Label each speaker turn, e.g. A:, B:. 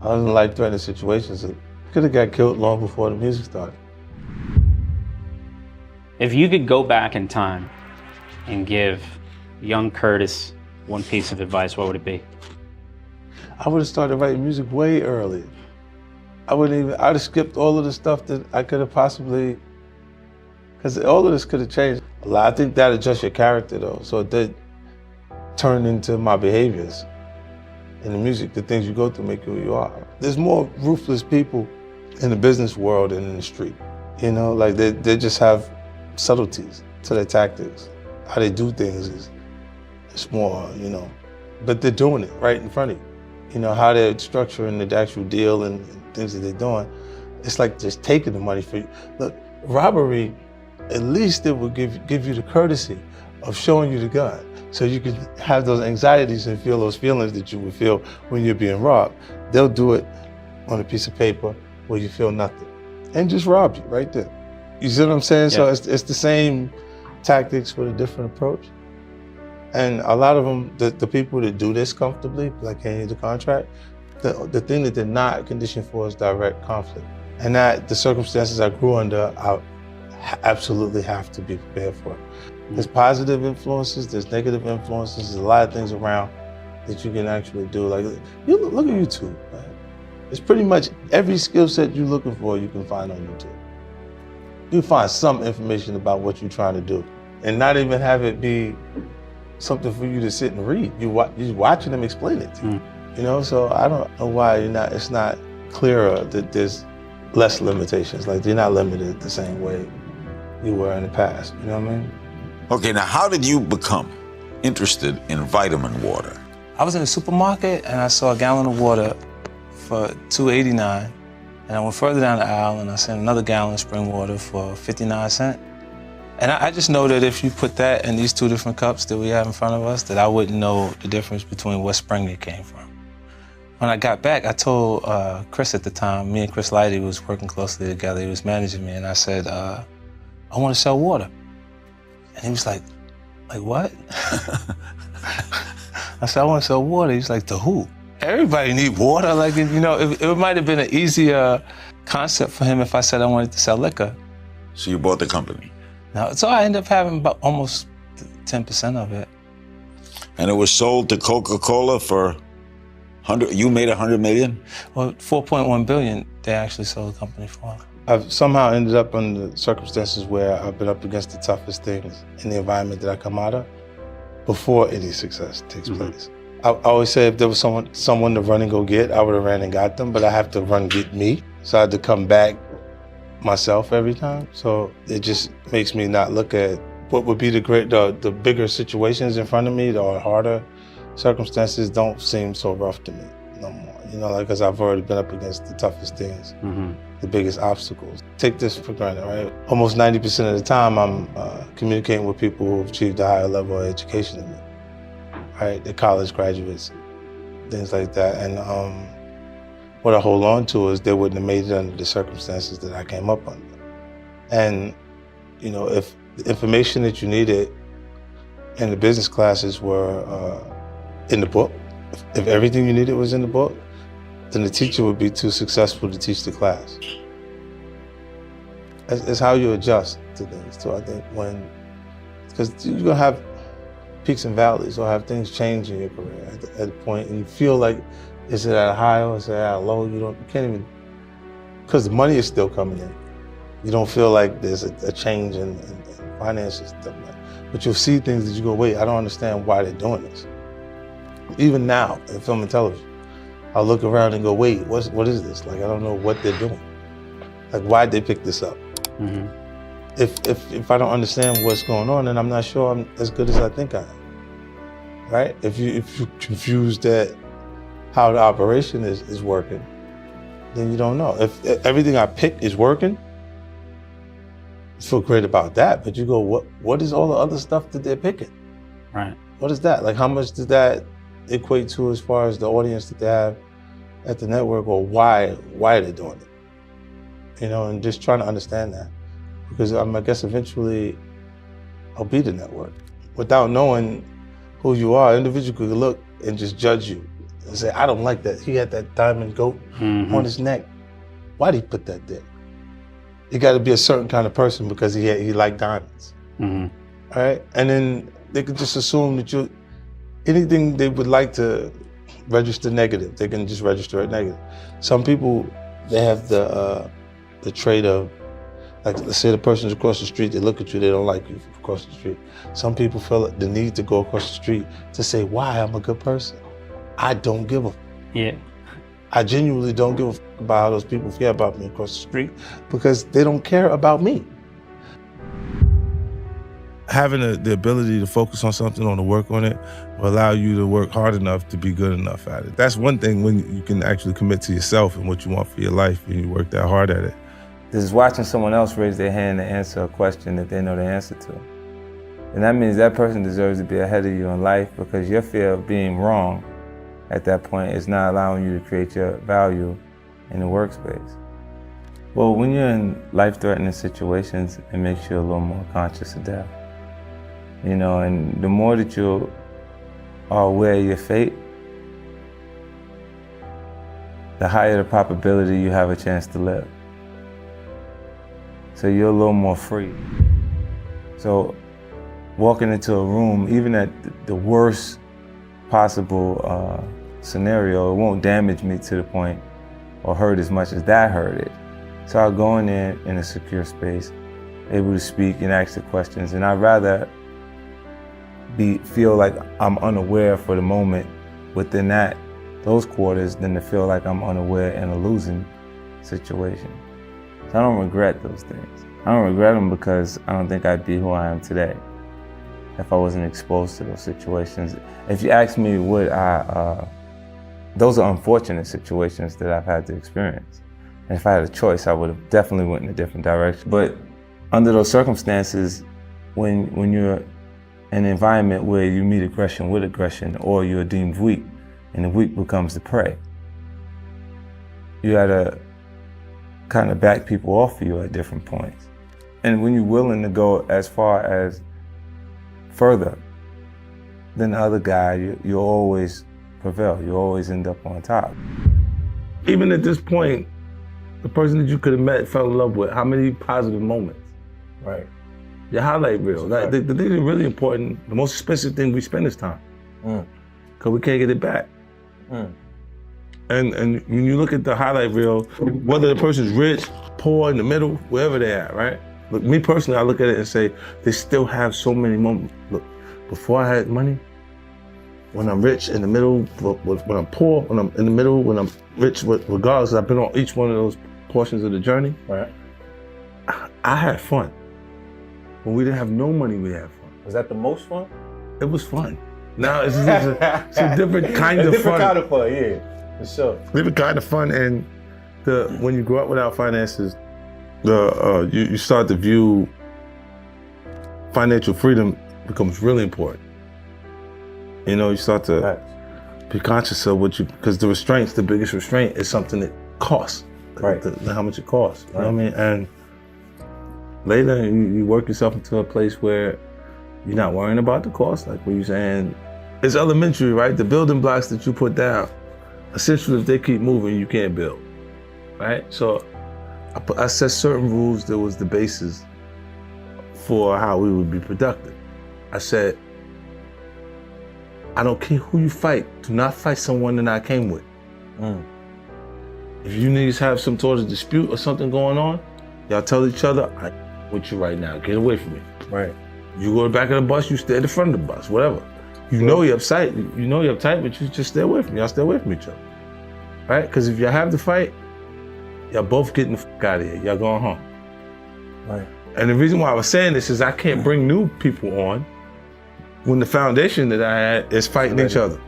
A: I was in life-threatening situations. I could have got killed long before the music started.
B: If you could go back in time and give young Curtis one piece of advice, what would it be?
A: I would have started writing music way earlier. I'd have skipped all of the stuff that I could have possibly, because all of this could have changed a lot. I think that adjusts your character though, so it did turn into my behaviors. In the music, the things you go through make you who you are. There's more ruthless people in the business world than in the street. You know, like they just have subtleties to their tactics. How they do things is more, you know, but they're doing it right in front of you. You know, how they're structuring the actual deal and things that they're doing. It's like just taking the money for you. Look, robbery, at least it will give you the courtesy of showing you the gun, so you can have those anxieties and feel those feelings that you would feel when you're being robbed. They'll do it on a piece of paper where you feel nothing and just rob you right there. You see what I'm saying? Yeah. So it's the same tactics with a different approach. And a lot of them, the people that do this comfortably, like handing you the contract, the thing that they're not conditioned for is direct conflict. And that the circumstances I grew under, I absolutely have to be prepared for it. There's positive influences, there's negative influences, there's a lot of things around that you can actually do. Like, you look at YouTube, man. It's pretty much every skill set you're looking for you can find on YouTube. You find some information about what you're trying to do and not even have it be something for you to sit and read. You're watching them explain it to you. You know, so I don't know why it's not clearer that there's less limitations. Like, you're not limited the same way you were in the past, you know what I mean?
C: Okay, now how did you become interested in vitamin water?
D: I was in the supermarket and I saw a gallon of water for $2.89. And I went further down the aisle and I seen another gallon of spring water for 59 cents. And I just know that if you put that in these two different cups that we have in front of us, that I wouldn't know the difference between what spring it came from. When I got back, I told Chris at the time, me and Chris Lighty was working closely together, he was managing me, and I said, I want to sell water. And he was like what? I said, I want to sell water. He's like, to who? Everybody need water. Like, you know, it might have been an easier concept for him if I said I wanted to sell liquor.
C: So you bought the company?
D: No, so I ended up having about almost 10% of it.
C: And it was sold to Coca-Cola for you made $100 million?
D: Well, 4.1 billion they actually sold the company for.
A: I've somehow ended up under circumstances where I've been up against the toughest things in the environment that I come out of before any success takes place. I always say if there was someone to run and go get, I would have ran and got them, but I have to run get me. So I had to come back myself every time. So it just makes me not look at what would be the bigger situations in front of me, or harder circumstances don't seem so rough to me no more. You know, like, because I've already been up against the toughest things, the biggest obstacles. Take this for granted, right? Almost 90% of the time I'm communicating with people who've achieved a higher level of education than me, right? They're college graduates, things like that. And what I hold on to is they wouldn't have made it under the circumstances that I came up under. And, you know, if the information that you needed in the business classes were in the book, if everything you needed was in the book, then the teacher would be too successful to teach the class. It's how you adjust to things too, I think, because you're gonna have peaks and valleys, or have things change in your career at a point, and you feel like, is it at a high or is it at a low? You can't even, because the money is still coming in. You don't feel like there's a change in finances, but you'll see things that you go, wait, I don't understand why they're doing this. Even now, in film and television, I'll look around and go, wait, what is this? Like, I don't know what they're doing. Like, why'd they pick this up? If I don't understand what's going on, then I'm not sure I'm as good as I think I am, right? If you're confused at how the operation is working, then you don't know. If everything I pick is working, I feel great about that, but you go, what is all the other stuff that they're picking?
B: Right.
A: What is that? Like, how much does that equate to as far as the audience that they have at the network, or why are they doing it? You know, and just trying to understand that. Because I guess eventually I'll be the network. Without knowing who you are, an individual could look and just judge you and say, I don't like that. He had that diamond goat on his neck. Why'd he put that there? You got to be a certain kind of person because he liked diamonds. All right? And then they could just assume that anything they would like to register negative, they can just register it negative. Some people, they have the trait of, like, let's say the person's across the street, they look at you, they don't like you across the street. Some people feel the need to go across the street to say, why I'm a good person. I don't give a f.
B: Yeah.
A: I genuinely don't give a f about how those people feel about me across the street because they don't care about me. Having the ability to focus on something, to work on it, will allow you to work hard enough to be good enough at it. That's one thing when you can actually commit to yourself and what you want for your life and you work that hard at it.
E: This is watching someone else raise their hand to answer a question that they know the answer to. And that means that person deserves to be ahead of you in life because your fear of being wrong at that point is not allowing you to create your value in the workspace. Well, when you're in life-threatening situations, it makes you a little more conscious of death. You know, and the more that you are aware of your fate, the higher the probability you have a chance to live. So you're a little more free. So walking into a room, even at the worst possible scenario, it won't damage me to the point or hurt as much as that hurted. So I'll go in there in a secure space, able to speak and ask the questions, and I'd rather feel like I'm unaware for the moment within those quarters than to feel like I'm unaware in a losing situation. So I don't regret those things. I don't regret them because I don't think I'd be who I am today if I wasn't exposed to those situations. If you ask me, would I, those are unfortunate situations that I've had to experience. And if I had a choice, I would have definitely went in a different direction. But under those circumstances, when you're in an environment where you meet aggression with aggression, or you're deemed weak, and the weak becomes the prey, you gotta kind of back people off of you at different points. And when you're willing to go as far as further than the other guy, you'll always prevail. You always end up on top.
A: Even at this point, the person that you could have met, fell in love with, how many positive moments?
E: Right.
A: Your highlight reel.
E: Right.
A: The thing that's really important, the most expensive thing we spend is time. Because we can't get it back. And when you look at the highlight reel, whether the person's rich, poor, in the middle, wherever they're at, right? Look, me personally, I look at it and say, they still have so many moments. Look, before I had money, when I'm rich, in the middle, when I'm poor, when I'm in the middle, when I'm rich, regardless, I've been on each one of those portions of the journey. Right. I had fun. When we didn't have no money, we had fun.
E: Was that the most fun?
A: It was fun. Now it's a different kind of fun.
E: Different kind of fun, yeah, for sure.
A: Different kind of fun, and when you grow up without finances, you start to view financial freedom becomes really important. You know, you start to be conscious of because the restraints, the biggest restraint is something that costs, right? How much it costs. You know what I mean? And later, you work yourself into a place where you're not worrying about the cost, like what you're saying. It's elementary, right? The building blocks that you put down, essentially, if they keep moving, you can't build, right? So I set certain rules that was the basis for how we would be productive. I said, I don't care who you fight, do not fight someone that I came with. If you niggas have some sort of dispute or something going on, y'all tell each other, I'm with you right now, get away from me. Right. You go to the back of the bus, you stay at the front of the bus, whatever. You know you're uptight, but you just stay away from me. Y'all stay away from each other, right? Because if y'all have to fight, y'all both getting the fuck out of here. Y'all going home. Right. And the reason why I was saying this is I can't bring new people on when the foundation that I had is fighting each other.